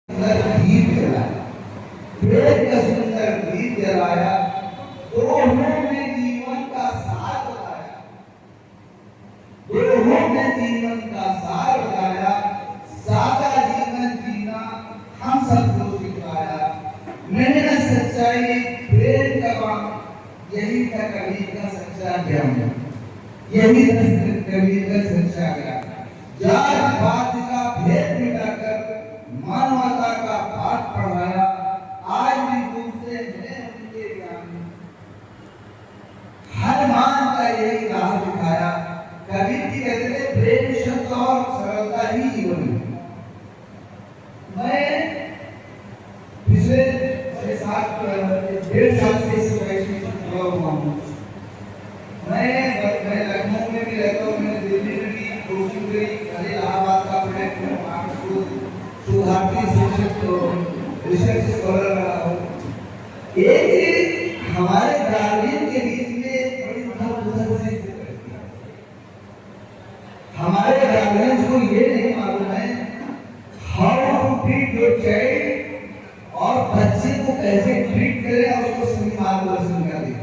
दीप जलाया, प्रेम का सुंदर दीप जलाया, दोनों ने जीवन का सार बताया, दोनों ने जीवन का सार बताया, सादा जीवन जीना हम सबको सिखाया। मेहनत सच्चाई प्रेम का बाण, यही था कवि का सच्चा ज्ञान, यही था कवि का सच्चा ज्ञान। जात पात का भेद मिटाकर मानवता का पाठ पढ़ाया, आज भी दूसरे हैं उनके ज्ञान, हर मान का यही राह दिखाया। कवि की कहते प्रेम शब्द और सरलता ही जीवन में। मैं पिछले 6-7 साल से इस वैश्विक जुड़ा हुआ हूँ। मैं लखनऊ में भी रहता हूँ, मैंने दिल्ली में भी कोचिंग करी, इलाहाबाद का भारतीय शिक्षक तो रिसर्च स्कॉलर रहा हूँ। एक हमारे गार्जियन के बीच में बड़ी उथल-पुथल सी हमारे गार्जियन को ये नहीं मालूम है how to treat your child और बच्चे को कैसे ट्रीट करें और उसको सही मार्गदर्शन करें।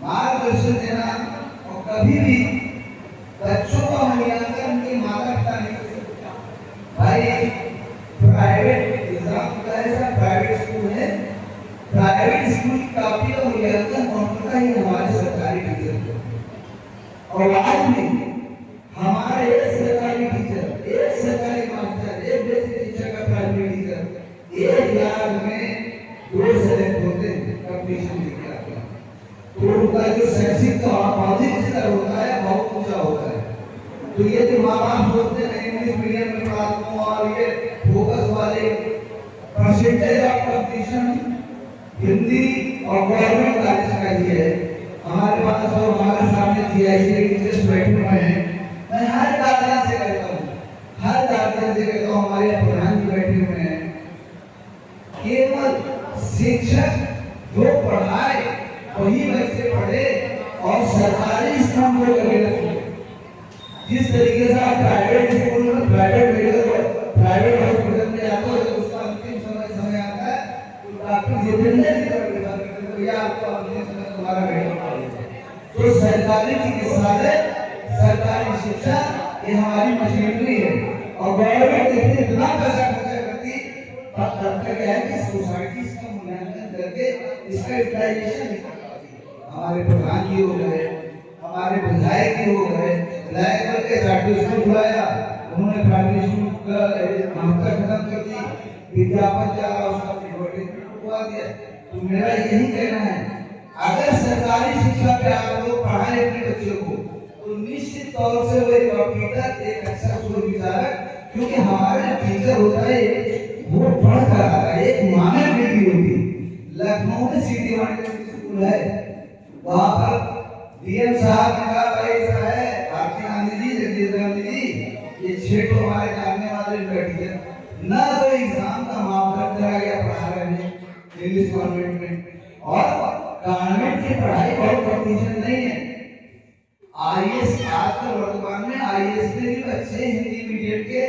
मार्गदर्शन देना और कभी भी बच्चों का मूल्यांकन उनके माता पिता नहीं कर सकता। भाई प्राइवेट एग्जाम का ऐसा प्राइवेट स्कूल है, प्राइवेट स्कूल की कॉपी का मूल्यांकन कौन ही हमारे सरकारी टीचर को। और आज भी हमारे एक सरकारी टीचर, एक सरकारी मास्टर, एक बेसिक टीचर का प्राइमरी टीचर 1,000 में 2 सेलेक्ट होते हैं कंपटीशन लेके आते हैं। तो उनका जो शैक्षिक का बौद्धिक स्तर होता है बहुत ऊंचा होता है। तो ये जो माँ बाप सोचते हैं इंग्लिश मीडियम में पढ़ाता हूँ और ये फोकस वाले परसेंटेज ऑफ कंपटीशन हिंदी और गवर्नमेंट कॉलेज का ही है। हमारे पास और हमारे सामने जीआईसी टीचर्स बैठे हुए हैं। मैं हर गार्जियन से कहता हूँ, हर गार्जियन से कहता हूँ, हमारे प्रधान जी बैठे हुए हैं, केवल शिक्षक जो पढ़ाए वही बच्चे पढ़े और सरकारी स्कूल को लगे रखे। जिस तरीके से आप प्राइवेट स्कूल में प्राइवेट मेडिकल प्राइवेट हॉस्पिटल में जाते हो तो उसका अंतिम समय आता है तो डॉक्टर जितेंद्र जी का विभाग करते हैं, भैया आपको अंतिम समय तुम्हारा मेडिकल कॉलेज है। तो सरकारी चिकित्सालय, सरकारी शिक्षा ये हमारी मशीनरी है। और गवर्नमेंट देखिए इतना पैसा खर्चा करती है कि सोसाइटी इसका मूल्यांकन करके इसका यूटिलाइजेशन हमारे प्रधान जी हो गए, हमारे विधायक जी हो गए, विधायक करके चार्टी स्कूल खुलाया, उन्होंने प्राइमरी स्कूल का महत्ता खत्म कर दी, विज्ञापन चला उसका एडवर्टाइजमेंट हुआ दिया। तो मेरा यही कहना है अगर सरकारी शिक्षा पे आप लोग पढ़ाएं अपने बच्चों को तो निश्चित तौर से वो एक ऑफिसर, एक अच्छा सूर्य विचारक, क्योंकि हमारा टीचर होता है वो पढ़ कर आता है, एक मानव डिग्री होती है। लखनऊ में सिटी मॉडल स्कूल है, वहां पर डीएम साहब ने कहा भाई ऐसा है भारतीय गांधी जी, जगदीश गांधी जी, ये 6 तो हमारे जानने वाले बैठे ना तो एग्जाम का मापदंड करा गया पढ़ा रहे हैं इंग्लिश कॉन्वेंट में, और कॉन्वेंट की पढ़ाई बहुत कंपटीशन नहीं है। आईएएस आजकल वर्तमान में आईएएस के भी बच्चे हिंदी मीडियम के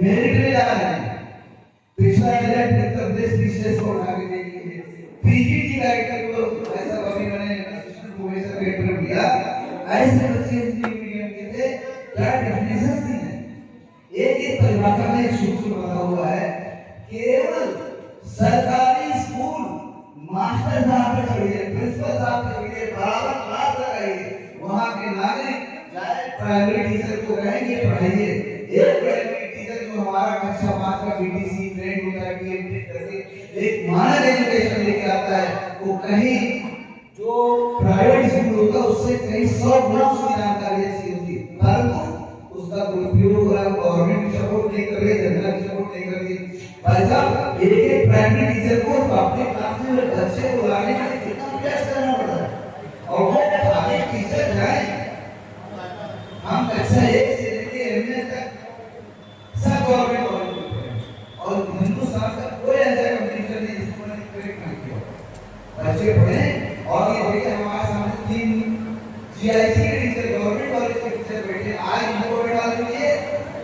मेरिट में जा रहे हैं। पिछला रिजल्ट उत्तर प्रदेश विशेष को उठा के देखिए, पीजीटी डायरेक्टर को ऐसा कभी मैंने असिस्टेंट प्रोफेसर का इंटरव्यू लिया, ऐसे बच्चे हिंदी मीडियम के थे, क्या डेफिनेशन थी है। एक परिभाषा में एक सूत्र बना हुआ है, केवल सरकारी स्कूल मास्टर साहब पे चढ़िए, प्रिंसिपल साहब पे चढ़िए, बराबर क्लास लगाइए, वहाँ के नागरिक चाहे प्राइमरी टीचर को कहेंगे पढ़ाइए। एक प्राइमरी टीचर जो हमारा कक्षा 5 का बीटीसी ट्रेन होता है, टीएमटी करके एक मानक एजुकेशन लेके आता है, वो कहीं जो प्राइवेट स्कूल होता है उससे कहीं 100 गुना उसकी जानकारी अच्छी होती है, परंतु उसका दुरुपयोग हो रहा है। गवर्नमेंट सपोर्ट नहीं कर रही है, जनता सपोर्ट नहीं कर रही है। भाई साहब एक प्राइमरी टीचर को अपने क्लास में बच्चे को लाने के लिए कितना प्रयास करना पड़ता है, और वो आगे टीचर जाए, हम कक्षा 1 से लेके एमए तक सब गवर्नमेंट और हिंदुस्तान का कोई ऐसा कंपटीशन नहीं जिसको मैंने करेक्ट नहीं किया। बच्चे पढ़े और ये देखिए हमारे सामने 3 जीआईसी के टीचर, गवर्नमेंट कॉलेज के टीचर बैठे, आज इनको बैठा दीजिए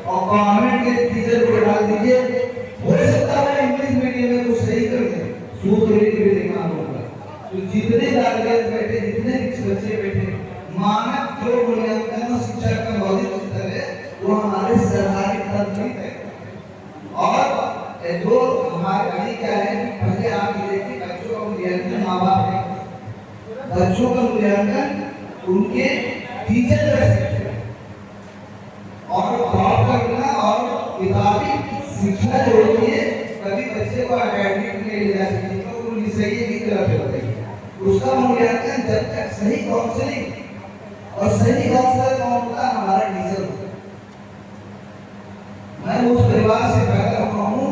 और गवर्नमेंट के टीचर को बैठा दीजिए, हो सकता है उसको रेट भी देखना होगा। तो जितने गार्जियन बैठे, जितने बच्चे बैठे, मानक जो मूल्यांकन और शिक्षा का मौलिक स्तर है वो हमारे सरकारी तंत्र ही तय करते। और जो हमारे अभी क्या है कि पहले आप ये देखिए बच्चों का मूल्यांकन माँ बाप ने, बच्चों का मूल्यांकन उनके टीचर करते और जॉब करना और किताबी शिक्षा जो होती है कभी बच्चे को अकेडमिक में ले जा सकती है, तो वो सही है कि गलत होता है। उसका मूल्यांकन जब तक सही काउंसलिंग और सही काउंसलर कौन होता है, हमारा टीचर होता है। मैं उस परिवार से पैदा हुआ हूँ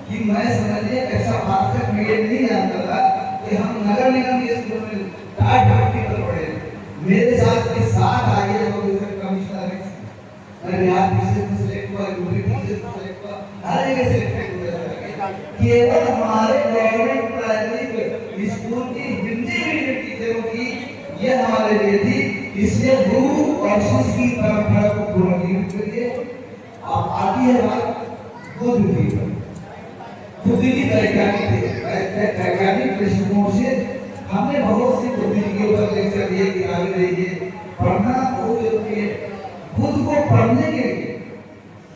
कि मैं समझिए ऐसा परफेक्ट मैं नहीं जानता था कि हम नगर निगम के स्कूल में टाट ड्यूटी पर पढ़े। मेरे साथ के साथ आगे कमिश्नर है, मैं बिहार टीचर से सिलेक्ट हुआ, यूपी टीचर से सिलेक्ट हुआ, हर एक सिलेक्ट हुआ। केवल हमारे गवर्नमेंट प्राइमरी स्कूल की हिंदी मीडियम टीचरों की ये हमारे लिए थी, इसलिए गुरु और शिष्य की परंपरा को पुनर्जीवित करिए। अब आती है बात बुद्ध की पर। बुद्ध जी वैज्ञानिक दृष्टिकोण से हमने बहुत सी बुद्ध जी के ऊपर लेक्चर दिए, किताबें दिए, पढ़ना बहुत जरूरी है। खुद को पढ़ने के लिए,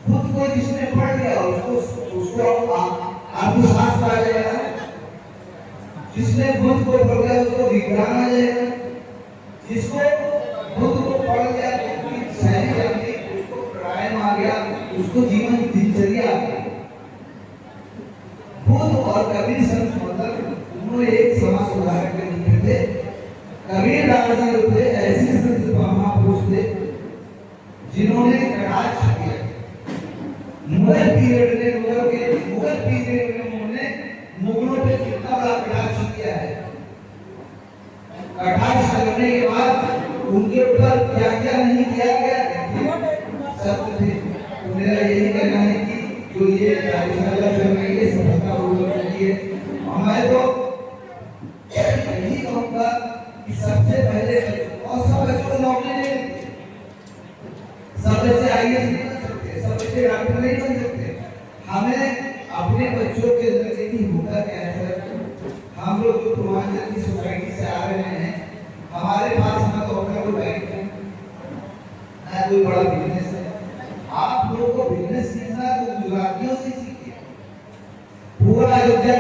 खुद को जिसने पढ़ लिया उसको अर्थशास्त्र आ जाएगा, जिसने खुद को पढ़ लिया उसको विज्ञान आ जाएगा, जिसको खुद को पढ़ लिया शैली आ गई, उसको प्राणायाम आ गया, उसको जीवन दिनचर्या आ गई। खुद और कबीर संत मतलब उन्होंने एक समाज सुधारक के लिखे थे। कबीर दास जी थे ऐसे संत महापुरुष थे जिन्होंने कटाक्ष किया। मुगल पीरियड में उन्होंने मुगलों पे कितना बड़ा कटाक्ष किया है। कटाक्ष करने के बाद उनके ऊपर क्या क्या नहीं किया गया सब थे। तो मेरा यही कहना है कि जो ये कार्यशाला चल रही है सफलतापूर्वक चलिए। मैं तो यही कहूँगा कि सबसे पहले और सब बच्चों को नौकरी नहीं मिलती, सब बच्चे आईएएस नहीं बन सकते, सब बच्चे डॉक्टर नहीं बन सकते। हमें अपने बच्चों के अंदर देखिए होता क्या है सर, हम लोग जो पूर्वांचल की सोसाइटी से आ रहे हैं, हमारे पास ना तो अपना कोई बैंक है ना कोई बड़ा बिजनेस है। आप लोगों को बिजनेस सीखना तो गुजरातियों से सीखिए। पूरा अयोध्या